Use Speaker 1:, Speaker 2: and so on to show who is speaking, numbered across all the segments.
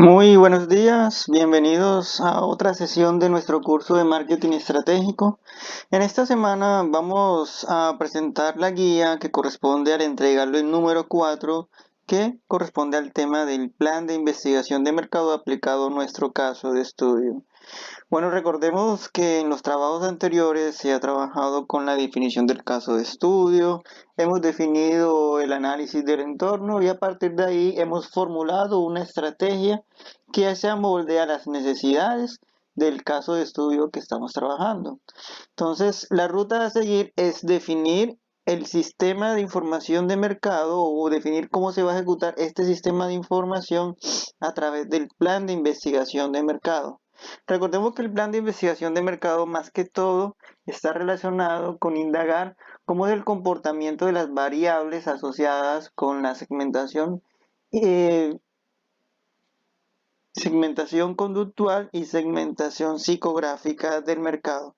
Speaker 1: Muy buenos días, bienvenidos a otra sesión de nuestro curso de marketing estratégico. En esta semana vamos a presentar la guía que corresponde al entregarlo en número 4, que corresponde al tema del plan de investigación de mercado aplicado a nuestro caso de estudio. Bueno, recordemos que en los trabajos anteriores se ha trabajado con la definición del caso de estudio, hemos definido el análisis del entorno y a partir de ahí hemos formulado una estrategia que se amoldea a las necesidades del caso de estudio que estamos trabajando. Entonces, la ruta a seguir es definir el sistema de información de mercado o definir cómo se va a ejecutar este sistema de información a través del plan de investigación de mercado. Recordemos que el plan de investigación de mercado más que todo está relacionado con indagar cómo es el comportamiento de las variables asociadas con la eh, segmentación conductual y segmentación psicográfica del mercado.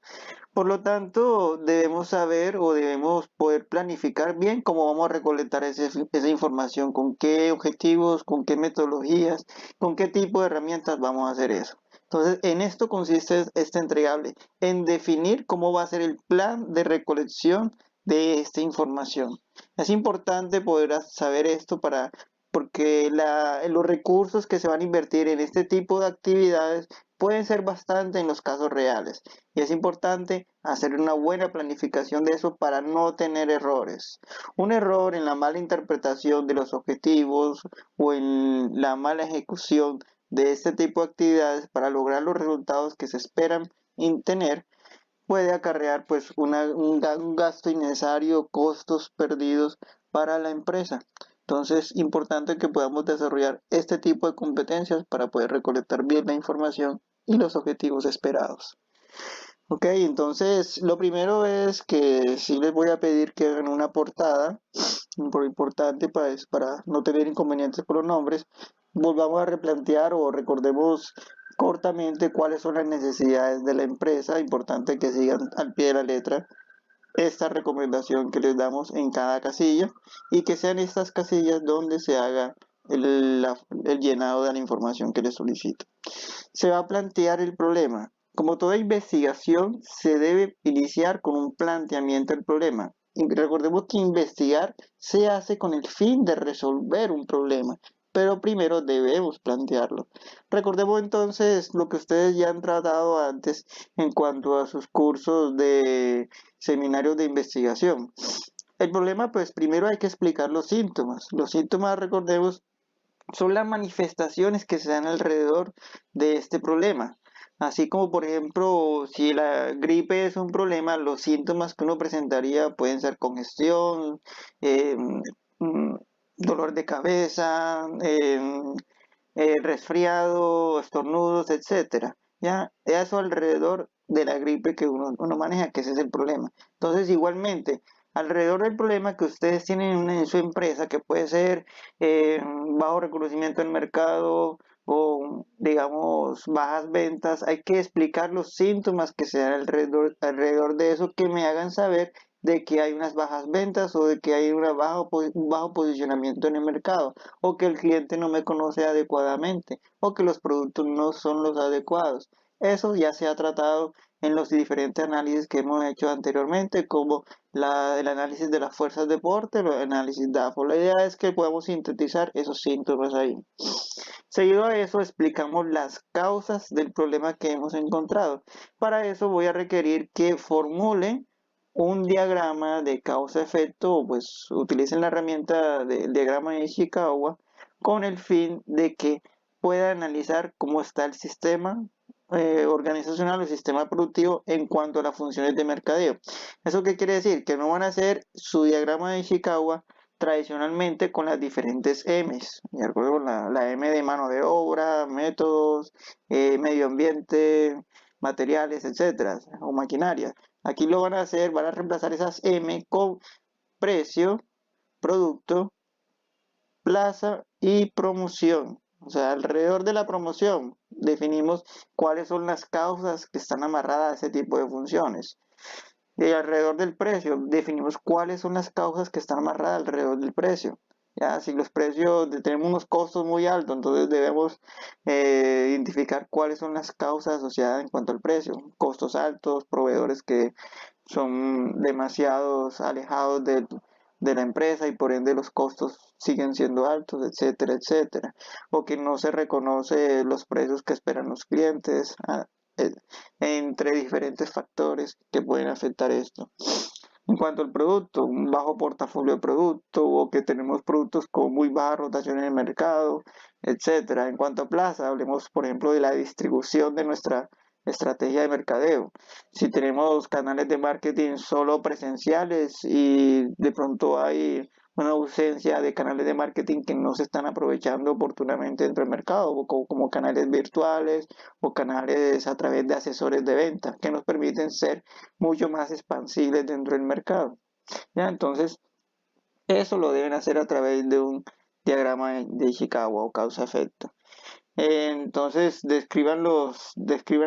Speaker 1: Por lo tanto, debemos saber o debemos poder planificar bien cómo vamos a recolectar esa información, con qué objetivos, con qué metodologías, con qué tipo de herramientas vamos a hacer eso. Entonces, en esto consiste este entregable, en definir cómo va a ser el plan de recolección de esta información. Es importante poder saber esto porque los recursos que se van a invertir en este tipo de actividades pueden ser bastante en los casos reales. Y es importante hacer una buena planificación de eso para no tener errores. Un error en la mala interpretación de los objetivos o en la mala ejecución de este tipo de actividades para lograr los resultados que se esperan tener puede acarrear pues un gasto innecesario, costos perdidos para la empresa. Entonces, importante que podamos desarrollar este tipo de competencias para poder recolectar bien la información y los objetivos esperados. Ok, entonces lo primero es que sí les voy a pedir que hagan una portada, por importante para no tener inconvenientes con los nombres. Volvamos a replantear o recordemos cortamente cuáles son las necesidades de la empresa. Importante que sigan al pie de la letra esta recomendación que les damos en cada casilla y que sean estas casillas donde se haga el llenado de la información que les solicito. Se va a plantear el problema. Como toda investigación, se debe iniciar con un planteamiento del problema. Y recordemos que investigar se hace con el fin de resolver un problema, pero primero debemos plantearlo. Recordemos entonces lo que ustedes ya han tratado antes en cuanto a sus cursos de seminarios de investigación. El problema, pues primero hay que explicar los síntomas. Los síntomas, recordemos, son las manifestaciones que se dan alrededor de este problema. Así como, por ejemplo, si la gripe es un problema, los síntomas que uno presentaría pueden ser congestión, eh, mm, dolor de cabeza, resfriado, estornudos, etcétera. Ya, eso alrededor de la gripe que uno maneja, que ese es el problema. Entonces, igualmente, alrededor del problema que ustedes tienen en su empresa, que puede ser bajo reconocimiento del mercado o, digamos, bajas ventas, hay que explicar los síntomas que se dan alrededor de eso que me hagan saber de que hay unas bajas ventas o de que hay un bajo posicionamiento en el mercado o que el cliente no me conoce adecuadamente o que los productos no son los adecuados. Eso ya se ha tratado en los diferentes análisis que hemos hecho anteriormente, como el análisis de las fuerzas de deporte, el análisis DAFO. La idea es que podamos sintetizar esos síntomas ahí. Seguido a eso, explicamos las causas del problema que hemos encontrado. Para eso voy a requerir que formule un diagrama de causa-efecto, pues utilicen la herramienta del diagrama de Ishikawa con el fin de que pueda analizar cómo está el sistema organizacional, el sistema productivo en cuanto a las funciones de mercadeo. ¿Eso qué quiere decir? Que no van a hacer su diagrama de Ishikawa tradicionalmente con las diferentes M's, ¿de acuerdo? La M de mano de obra, métodos, medio ambiente, materiales, etcétera, o maquinaria. Aquí lo van a hacer, van a reemplazar esas M con precio, producto, plaza y promoción. O sea, alrededor de la promoción definimos cuáles son las causas que están amarradas a ese tipo de funciones. Y alrededor del precio definimos cuáles son las causas que están amarradas alrededor del precio. Ya, si los precios tenemos unos costos muy altos, entonces debemos identificar cuáles son las causas asociadas en cuanto al precio. Costos altos, proveedores que son demasiados alejados de la empresa y por ende los costos siguen siendo altos, etcétera, etcétera. O que no se reconoce los precios que esperan los clientes, eh, entre diferentes factores que pueden afectar esto. En cuanto al producto, un bajo portafolio de producto o que tenemos productos con muy baja rotación en el mercado, etcétera. En cuanto a plaza, hablemos por ejemplo de la distribución de nuestra estrategia de mercadeo. Si tenemos canales de marketing solo presenciales y de pronto hay una ausencia de canales de marketing que no se están aprovechando oportunamente dentro del mercado, como canales virtuales o canales a través de asesores de venta que nos permiten ser mucho más expansibles dentro del mercado. ¿Ya? Entonces, eso lo deben hacer a través de un diagrama de Ishikawa o causa-efecto. Entonces, describan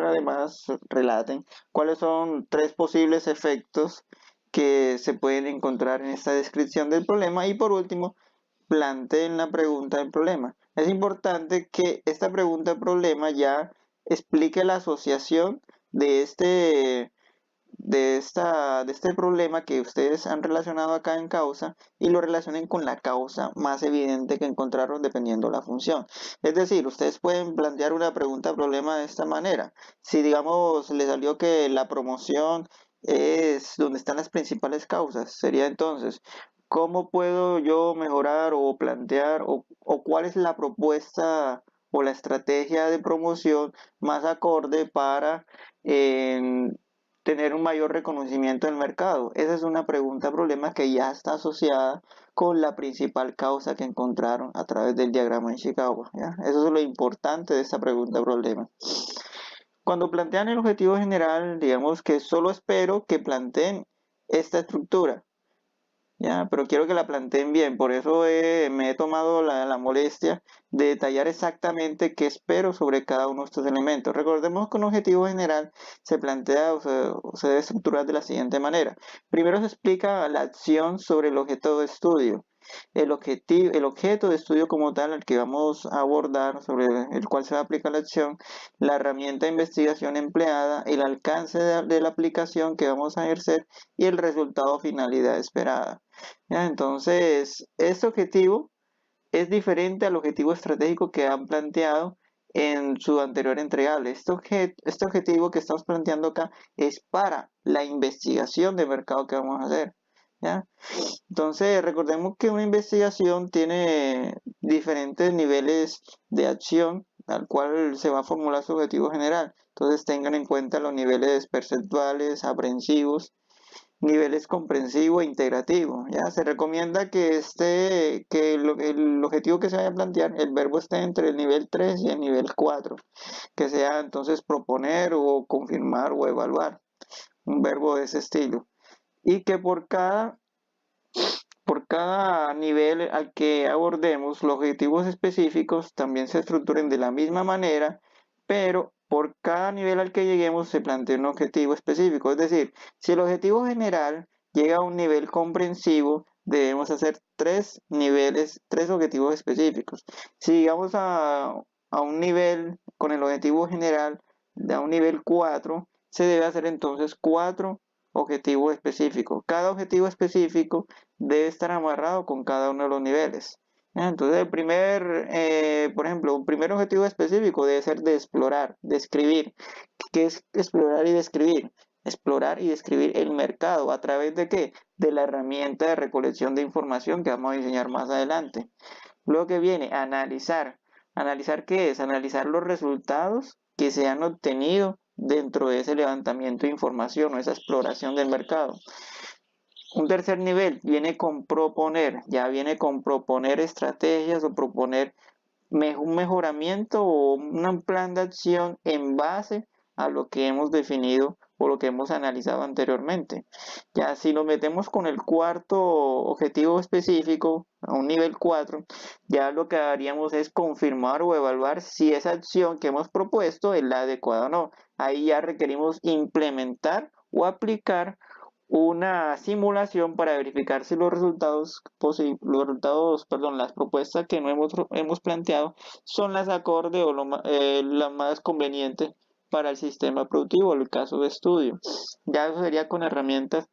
Speaker 1: además, relaten cuáles son tres posibles efectos que se pueden encontrar en esta descripción del problema y por último, planteen la pregunta del problema. Es importante que esta pregunta del problema ya explique la asociación de este problema que ustedes han relacionado acá en causa y lo relacionen con la causa más evidente que encontraron dependiendo la función. Es decir, ustedes pueden plantear una pregunta problema de esta manera. Si digamos les salió que la promoción es donde están las principales causas, sería entonces, ¿cómo puedo yo mejorar o plantear o cuál es la propuesta o la estrategia de promoción más acorde para tener un mayor reconocimiento del mercado? Esa es una pregunta problema que ya está asociada con la principal causa que encontraron a través del diagrama de Ishikawa, ¿ya? Eso es lo importante de esta pregunta problema. Cuando plantean el objetivo general, digamos que solo espero que planteen esta estructura. Ya, pero quiero que la planteen bien, por eso me he tomado la molestia de detallar exactamente qué espero sobre cada uno de estos elementos. Recordemos que un objetivo general se plantea o se debe estructurar de la siguiente manera. Primero se explica la acción sobre el objeto de estudio. El objeto de estudio como tal, al que vamos a abordar, sobre el cual se va a aplicar la acción, la herramienta de investigación empleada, el alcance de la aplicación que vamos a ejercer y el resultado finalidad esperada. ¿Ya? Entonces, este objetivo es diferente al objetivo estratégico que han planteado en su anterior entregable. Este objetivo que estamos planteando acá es para la investigación de mercado que vamos a hacer. ¿Ya? Entonces, recordemos que una investigación tiene diferentes niveles de acción al cual se va a formular su objetivo general. Entonces, tengan en cuenta los niveles perceptuales, aprensivos, niveles comprensivo e integrativo. Ya se recomienda el objetivo que se vaya a plantear, el verbo esté entre el nivel 3 y el nivel 4, que sea entonces proponer o confirmar o evaluar, un verbo de ese estilo. Y que por cada nivel al que abordemos, los objetivos específicos también se estructuren de la misma manera, pero por cada nivel al que lleguemos se plantea un objetivo específico. Es decir, si el objetivo general llega a un nivel comprensivo, debemos hacer tres niveles, tres objetivos específicos. Si llegamos a un nivel con el objetivo general, a un nivel 4, se debe hacer entonces cuatro objetivos específicos. Cada objetivo específico debe estar amarrado con cada uno de los niveles. Entonces, por ejemplo, un primer objetivo específico debe ser de explorar, de escribir. ¿Qué es explorar y describir? Explorar y describir el mercado. ¿A través de qué? De la herramienta de recolección de información que vamos a diseñar más adelante. Luego que viene, analizar. ¿Analizar qué es? Analizar los resultados que se han obtenido dentro de ese levantamiento de información o esa exploración del mercado. Un tercer nivel viene con proponer, ya viene con proponer estrategias o proponer un mejoramiento o un plan de acción en base a lo que hemos definido o lo que hemos analizado anteriormente. Ya si nos metemos con el cuarto objetivo específico, a un nivel 4, ya lo que haríamos es confirmar o evaluar si esa acción que hemos propuesto es la adecuada o no. Ahí ya requerimos implementar o aplicar una simulación para verificar si los resultados, las propuestas que no hemos planteado son las acorde o la más conveniente para el sistema productivo, el caso de estudio. Ya eso sería con herramientas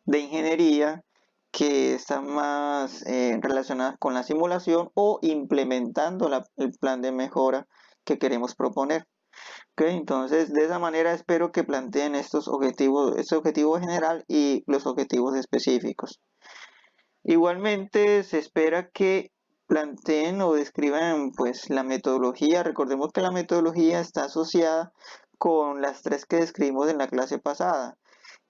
Speaker 1: de ingeniería que están más relacionadas con la simulación o implementando el plan de mejora que queremos proponer. Okay, entonces de esa manera espero que planteen estos objetivos, este objetivo general y los objetivos específicos. Igualmente se espera que planteen o describan pues la metodología. Recordemos que la metodología está asociada con las tres que describimos en la clase pasada,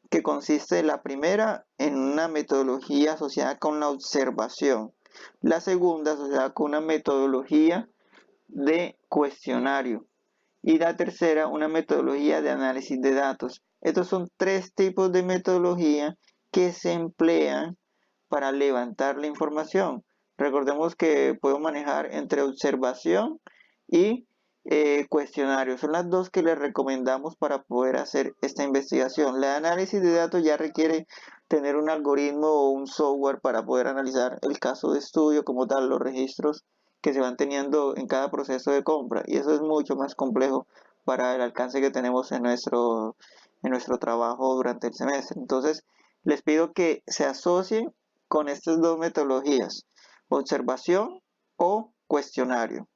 Speaker 1: que consiste la primera en una metodología asociada con la observación, la segunda asociada con una metodología de cuestionario y la tercera una metodología de análisis de datos. Estos son tres tipos de metodología que se emplean para levantar la información. Recordemos que puedo manejar entre observación y cuestionario. Son las dos que les recomendamos para poder hacer esta investigación. La análisis de datos ya requiere tener un algoritmo o un software para poder analizar el caso de estudio como tal, los registros que se van teniendo en cada proceso de compra, y eso es mucho más complejo para el alcance que tenemos en nuestro trabajo durante el semestre. Entonces, les pido que se asocien con estas dos metodologías, observación o cuestionario.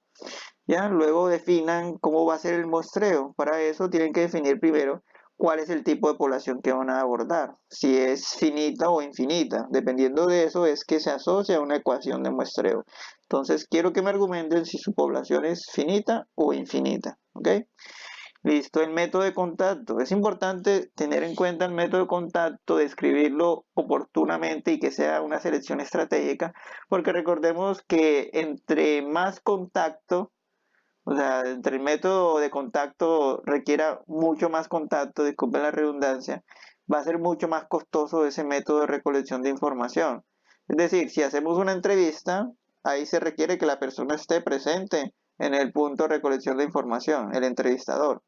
Speaker 1: Ya, luego definan cómo va a ser el muestreo. Para eso tienen que definir primero cuál es el tipo de población que van a abordar, si es finita o infinita. Dependiendo de eso es que se asocia a una ecuación de muestreo. Entonces quiero que me argumenten si su población es finita o infinita. ¿Ok? Listo, el método de contacto. Es importante tener en cuenta el método de contacto, describirlo oportunamente y que sea una selección estratégica, porque recordemos que entre más contacto, o sea, entre el método de contacto requiera mucho más contacto, disculpen la redundancia, va a ser mucho más costoso ese método de recolección de información. Es decir, si hacemos una entrevista, ahí se requiere que la persona esté presente en el punto de recolección de información, el entrevistador.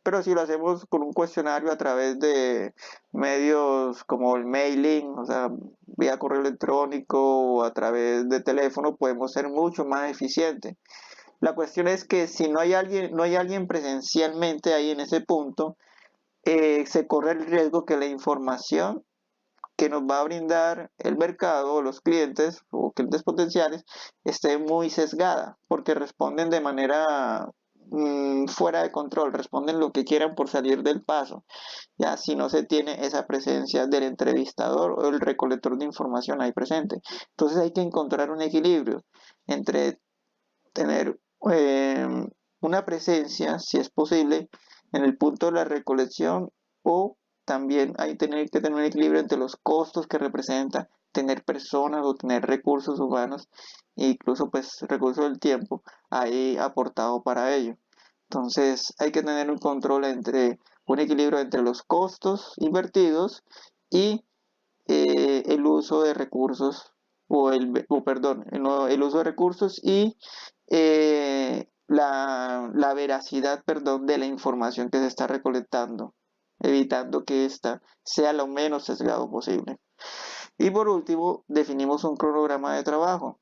Speaker 1: Pero si lo hacemos con un cuestionario a través de medios como el mailing, o sea, vía correo electrónico o a través de teléfono, podemos ser mucho más eficientes. La cuestión es que si no hay alguien presencialmente ahí en ese punto, se corre el riesgo que la información que nos va a brindar el mercado o los clientes o clientes potenciales esté muy sesgada, porque responden de manera fuera de control, responden lo que quieran por salir del paso, ya si no se tiene esa presencia del entrevistador o el recolector de información ahí presente. Entonces hay que encontrar un equilibrio entre tener una presencia, si es posible, en el punto de la recolección, o también hay que tener un equilibrio entre los costos que representa tener personas o tener recursos humanos e incluso pues recursos del tiempo ahí aportado para ello. Entonces hay que tener un equilibrio entre los costos invertidos y el uso de recursos el uso de recursos y la veracidad, perdón, de la información que se está recolectando, evitando que ésta sea lo menos sesgado posible. Y por último, definimos un cronograma de trabajo.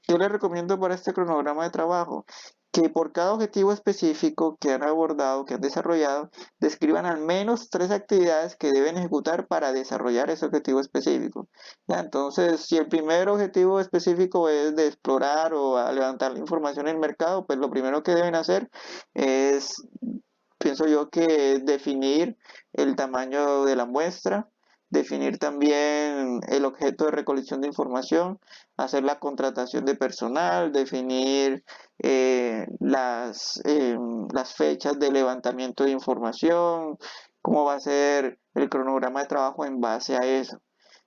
Speaker 1: Yo les recomiendo para este cronograma de trabajo que por cada objetivo específico que han abordado, que han desarrollado, describan al menos 3 actividades que deben ejecutar para desarrollar ese objetivo específico. ¿Ya? Entonces, si el primer objetivo específico es de explorar o levantar la información en el mercado, pues lo primero que deben hacer es, pienso yo, que definir el tamaño de la muestra, definir también el objeto de recolección de información, hacer la contratación de personal, definir las fechas de levantamiento de información, cómo va a ser el cronograma de trabajo en base a eso.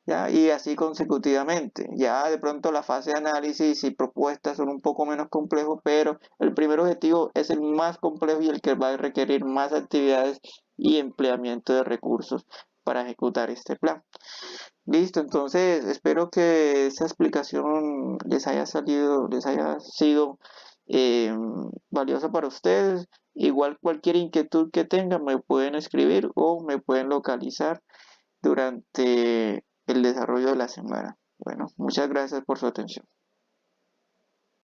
Speaker 1: ¿Ya? Y así consecutivamente. Ya de pronto la fase de análisis y propuestas son un poco menos complejos, pero el primer objetivo es el más complejo y el que va a requerir más actividades y empleamiento de recursos para ejecutar este plan. Listo, entonces espero que esa explicación les haya sido eh, valiosa para ustedes. Igual cualquier inquietud que tengan me pueden escribir o me pueden localizar durante el desarrollo de la semana. Bueno, muchas gracias por su atención.